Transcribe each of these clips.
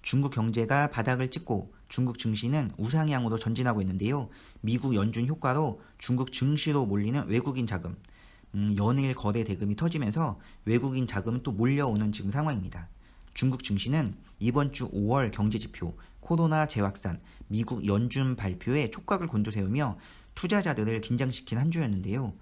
중국 경제가 바닥을 찍고 중국 증시는 우상향으로 전진하고 있는데요. 미국 연준 효과로 중국 증시로 몰리는 외국인 자금, 연일 거래 대금이 터지면서 외국인 자금은 또 몰려오는 지금 상황입니다. 중국 증시는 이번 주 5월 경제지표, 코로나 재확산, 미국 연준 발표에 촉각을 곤두세우며 투자자들을 긴장시킨 한 주였는데요.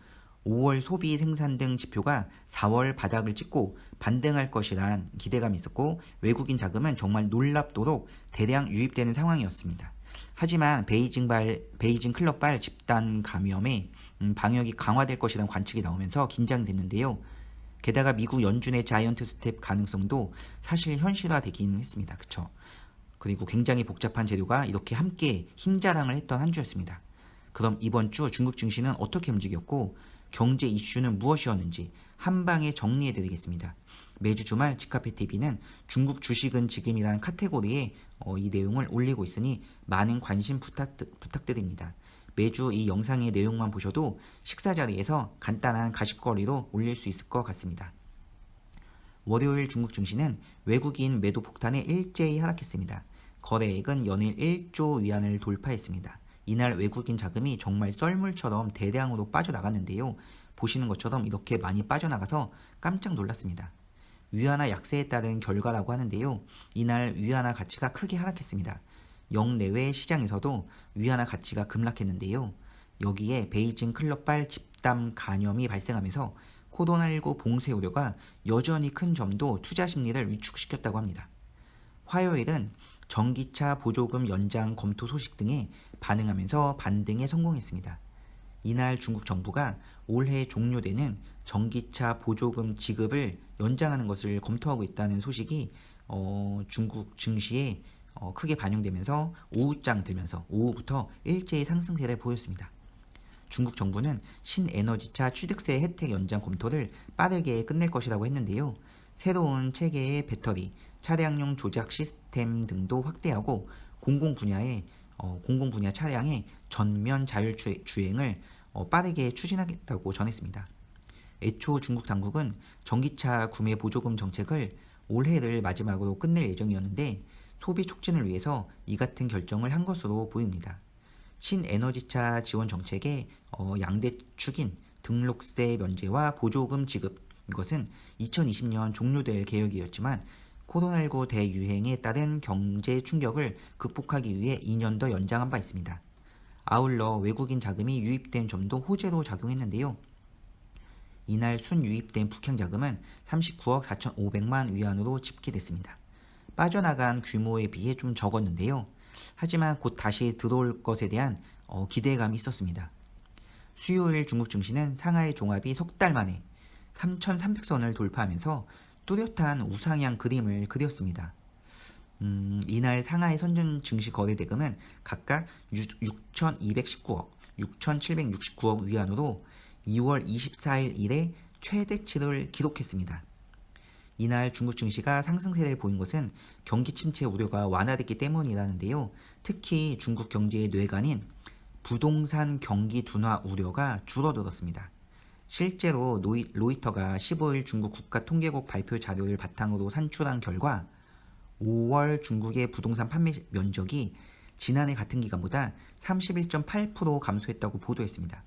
5월 소비 생산 등 지표가 4월 바닥을 찍고 반등할 것이란 기대감이 있었고 외국인 자금은 정말 놀랍도록 대량 유입되는 상황이었습니다. 하지만 베이징 클럽발 집단 감염에 방역이 강화될 것이라는 관측이 나오면서 긴장됐는데요. 게다가 미국 연준의 자이언트 스텝 가능성도 사실 현실화되긴 했습니다. 그쵸? 그리고 굉장히 복잡한 재료가 이렇게 함께 힘자랑을 했던 한 주였습니다. 그럼 이번 주 중국 증시는 어떻게 움직였고 경제 이슈는 무엇이었는지 한 방에 정리해드리겠습니다. 매주 주말 집카페TV는 중국 주식은 지금이라는 카테고리에 이 내용을 올리고 있으니 많은 관심 부탁드립니다. 매주 이 영상의 내용만 보셔도 식사 자리에서 간단한 가십거리로 올릴 수 있을 것 같습니다. 월요일 중국 증시는 외국인 매도 폭탄에 일제히 하락했습니다. 거래액은 연일 1조 위안을 돌파했습니다. 이날 외국인 자금이 정말 썰물처럼 대량으로 빠져나갔는데요. 보시는 것처럼 이렇게 많이 빠져나가서 깜짝 놀랐습니다. 위안화 약세에 따른 결과라고 하는데요. 이날 위안화 가치가 크게 하락했습니다. 영내외 시장에서도 위안화 가치가 급락했는데요. 여기에 베이징 클럽발 집단 감염이 발생하면서 코로나19 봉쇄 우려가 여전히 큰 점도 투자 심리를 위축시켰다고 합니다. 화요일은 전기차 보조금 연장 검토 소식 등에 반응하면서 반등에 성공했습니다. 이날 중국 정부가 올해 종료되는 전기차 보조금 지급을 연장하는 것을 검토하고 있다는 소식이 중국 증시에 크게 반영되면서 오후장 들면서 오후부터 일제히 상승세를 보였습니다. 중국 정부는 신에너지차 취득세 혜택 연장 검토를 빠르게 끝낼 것이라고 했는데요. 새로운 체계의 배터리, 차량용 조작 시스템 등도 확대하고 공공 분야 차량의 전면 자율 주행을 빠르게 추진하겠다고 전했습니다. 애초 중국 당국은 전기차 구매 보조금 정책을 올해를 마지막으로 끝낼 예정이었는데 소비 촉진을 위해서 이 같은 결정을 한 것으로 보입니다. 신에너지차 지원 정책의 양대 축인 등록세 면제와 보조금 지급, 이것은 2020년 종료될 계획이었지만 코로나19 대유행에 따른 경제 충격을 극복하기 위해 2년 더 연장한 바 있습니다. 아울러 외국인 자금이 유입된 점도 호재로 작용했는데요. 이날 순유입된 북향 자금은 39억 4,500만 위안으로 집계됐습니다. 빠져나간 규모에 비해 좀 적었는데요. 하지만 곧 다시 들어올 것에 대한 기대감이 있었습니다. 수요일 중국 증시는 상하이 종합이 석 달 만에 3,300선을 돌파하면서 뚜렷한 우상향 그림을 그렸습니다. 이날 상하이 선전 증시 거래 대금은 각각 6,219억, 6,769억 위안으로 2월 24일 이래 최대치를 기록했습니다. 이날 중국 증시가 상승세를 보인 것은 경기 침체 우려가 완화됐기 때문이라는데요. 특히 중국 경제의 뇌관인 부동산 경기 둔화 우려가 줄어들었습니다. 실제로 로이터가 15일 중국 국가통계국 발표 자료를 바탕으로 산출한 결과 5월 중국의 부동산 판매 면적이 지난해 같은 기간보다 31.8% 감소했다고 보도했습니다.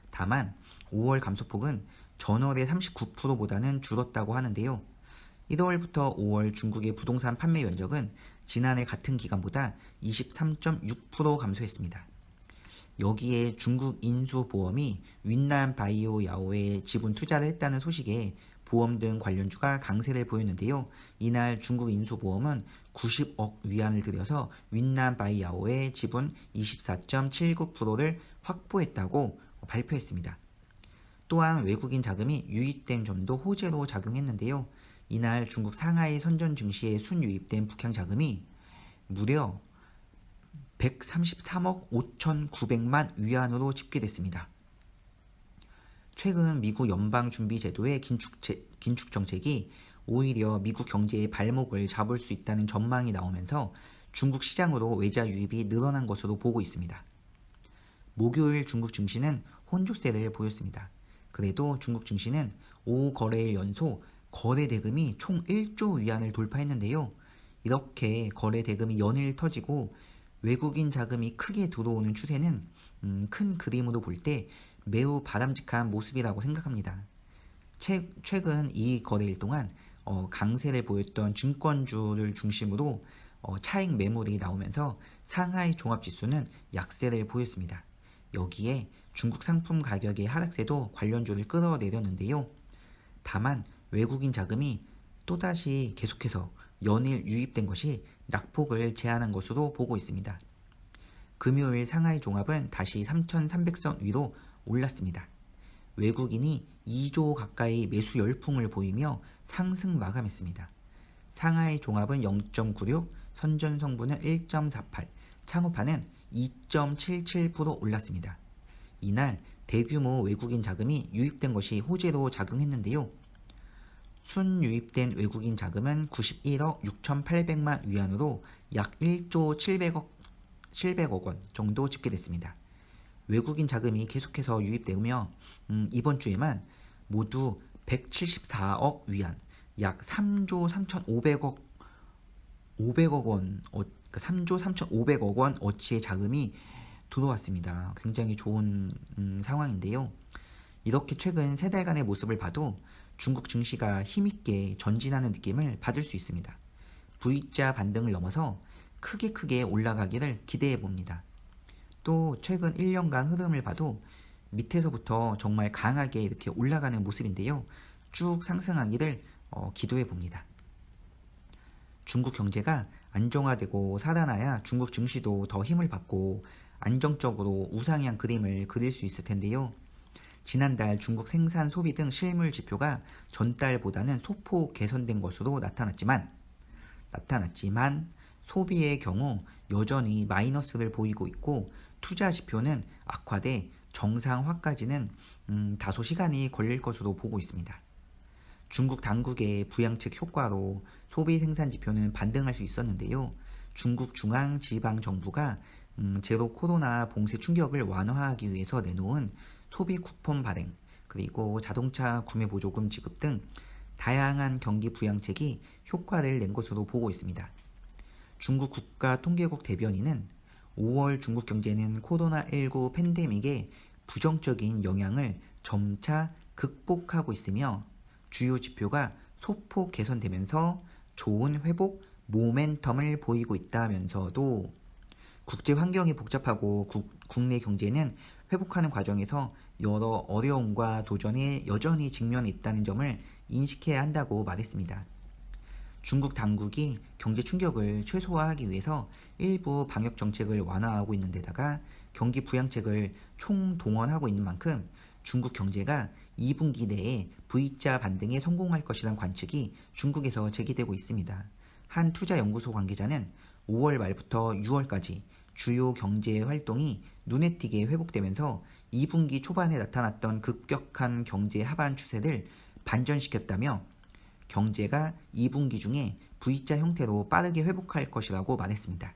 다만 5월 감소폭은 전월의 39%보다는 줄었다고 하는데요. 1월부터 5월 중국의 부동산 판매 면적은 지난해 같은 기간보다 23.6% 감소했습니다. 여기에 중국 인수보험이 윈난 바이오 야오에 지분 투자를 했다는 소식에 보험 등 관련주가 강세를 보였는데요. 이날 중국 인수보험은 90억 위안을 들여서 윈난 바이오의 지분 24.79%를 확보했다고 발표했습니다. 또한 외국인 자금이 유입된 점도 호재로 작용했는데요. 이날 중국 상하이 선전 증시에 순유입된 북향 자금이 무려 133억 5,900만 위안으로 집계됐습니다. 최근 미국 연방준비제도의 긴축 정책이 오히려 미국 경제의 발목을 잡을 수 있다는 전망이 나오면서 중국 시장으로 외자 유입이 늘어난 것으로 보고 있습니다. 목요일 중국 증시는 혼조세를 보였습니다. 그래도 중국 증시는 5거래일 연속 거래 대금이 총 1조 위안을 돌파했는데요. 이렇게 거래 대금이 연일 터지고 외국인 자금이 크게 들어오는 추세는 큰 그림으로 볼 때 매우 바람직한 모습이라고 생각합니다. 최근 이 거래일 동안 강세를 보였던 증권주를 중심으로 차익 매물이 나오면서 상하이 종합지수는 약세를 보였습니다. 여기에 중국 상품 가격의 하락세도 관련주를 끌어내렸는데요. 다만 외국인 자금이 또다시 계속해서 연일 유입된 것이 낙폭을 제한한 것으로 보고 있습니다. 금요일 상하이 종합은 다시 3,300선 위로 올랐습니다. 외국인이 2조 가까이 매수 열풍을 보이며 상승 마감했습니다. 상하이 종합은 0.96, 선전성분은 1.48, 창업화는 2.77% 올랐습니다. 이날 대규모 외국인 자금이 유입된 것이 호재로 작용했는데요. 순유입된 외국인 자금은 91억 6,800만 위안으로 약 1조 700억 원 정도 집계됐습니다. 외국인 자금이 계속해서 유입되며 이번 주에만 모두 174억 위안, 약 3조 3,500억 원, 3조 3,500억 원 어치의 자금이 들어왔습니다. 굉장히 좋은 상황인데요. 이렇게 최근 세 달간의 모습을 봐도 중국 증시가 힘있게 전진하는 느낌을 받을 수 있습니다. V자 반등을 넘어서 크게 올라가기를 기대해 봅니다. 또 최근 1년간 흐름을 봐도 밑에서부터 정말 강하게 이렇게 올라가는 모습인데요. 쭉 상승하기를 기도해 봅니다. 중국 경제가 안정화되고 살아나야 중국 증시도 더 힘을 받고 안정적으로 우상향 그림을 그릴 수 있을 텐데요. 지난달 중국 생산 소비 등 실물 지표가 전달보다는 소폭 개선된 것으로 나타났지만 소비의 경우 여전히 마이너스를 보이고 있고 투자 지표는 악화돼 정상화까지는 다소 시간이 걸릴 것으로 보고 있습니다. 중국 당국의 부양책 효과로 소비 생산 지표는 반등할 수 있었는데요. 중국 중앙지방정부가 제로 코로나 봉쇄 충격을 완화하기 위해서 내놓은 소비 쿠폰 발행, 그리고 자동차 구매 보조금 지급 등 다양한 경기 부양책이 효과를 낸 것으로 보고 있습니다. 중국 국가통계국 대변인은 5월 중국 경제는 코로나19 팬데믹의 부정적인 영향을 점차 극복하고 있으며 주요 지표가 소폭 개선되면서 좋은 회복 모멘텀을 보이고 있다면서도 국제 환경이 복잡하고 국내 경제는 회복하는 과정에서 여러 어려움과 도전에 여전히 직면해 있다는 점을 인식해야 한다고 말했습니다. 중국 당국이 경제 충격을 최소화하기 위해서 일부 방역 정책을 완화하고 있는 데다가 경기 부양책을 총동원하고 있는 만큼 중국 경제가 2분기 내에 V자 반등에 성공할 것이라는 관측이 중국에서 제기되고 있습니다. 한 투자연구소 관계자는 5월 말부터 6월까지 주요 경제 활동이 눈에 띄게 회복되면서 2분기 초반에 나타났던 급격한 경제 하반 추세를 반전시켰다며 경제가 2분기 중에 V자 형태로 빠르게 회복할 것이라고 말했습니다.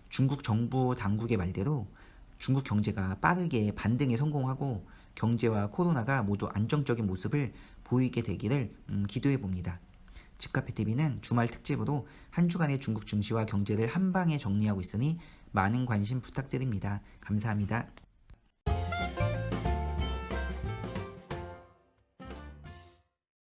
중국 정부 당국의 말대로 중국 경제가 빠르게 반등에 성공하고 경제와 코로나가 모두 안정적인 모습을 보이게 되기를 기도해 봅니다. 집카페TV는 주말 특집으로 한 주간의 중국 증시와 경제를 한 방에 정리하고 있으니 많은 관심 부탁드립니다. 감사합니다.